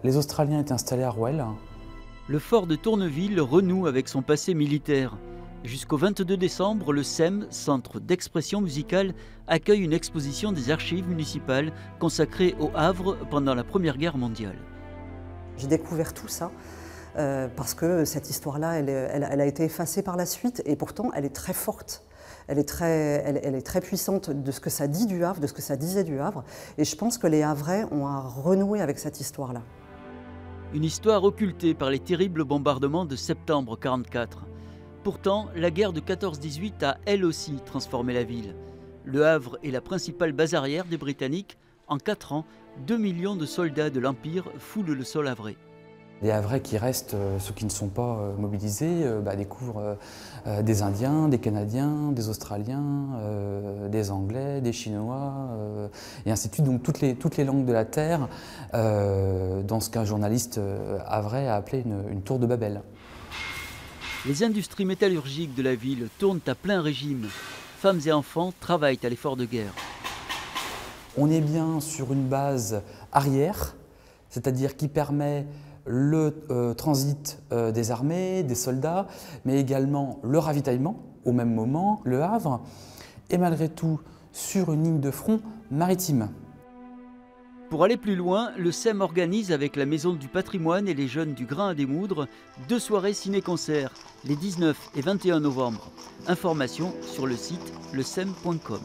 Les Australiens étaient installés à Rouel. Le fort de Tourneville renoue avec son passé militaire. Jusqu'au 22 décembre, le CEM, Centre d'expression musicale, accueille une exposition des archives municipales consacrée au Havre pendant la Première Guerre mondiale. J'ai découvert tout ça parce que cette histoire-là, elle a été effacée par la suite et pourtant elle est très forte. Elle est très puissante de ce que ça dit du Havre, de ce que ça disait du Havre. Et je pense que les Havrais ont à renouer avec cette histoire-là. Une histoire occultée par les terribles bombardements de septembre 1944. Pourtant, la guerre de 14-18 a elle aussi transformé la ville. Le Havre est la principale base arrière des Britanniques. En 4 ans, 2 millions de soldats de l'Empire foulent le sol havrais. Les Havrais qui restent, ceux qui ne sont pas mobilisés, découvrent des Indiens, des Canadiens, des Australiens, des Anglais, des Chinois, et ainsi de suite. Donc toutes les langues de la Terre, dans ce qu'un journaliste havrais a appelé une tour de Babel. Les industries métallurgiques de la ville tournent à plein régime. Femmes et enfants travaillent à l'effort de guerre. On est bien sur une base arrière, c'est-à-dire qui permet le transit des armées, des soldats, mais également le ravitaillement au même moment. Le Havre est malgré tout sur une ligne de front maritime. Pour aller plus loin, le CEM organise avec la Maison du Patrimoine et les jeunes du Grain à démoudre 2 soirées ciné-concerts, les 19 et 21 novembre. Informations sur le site lecem.com.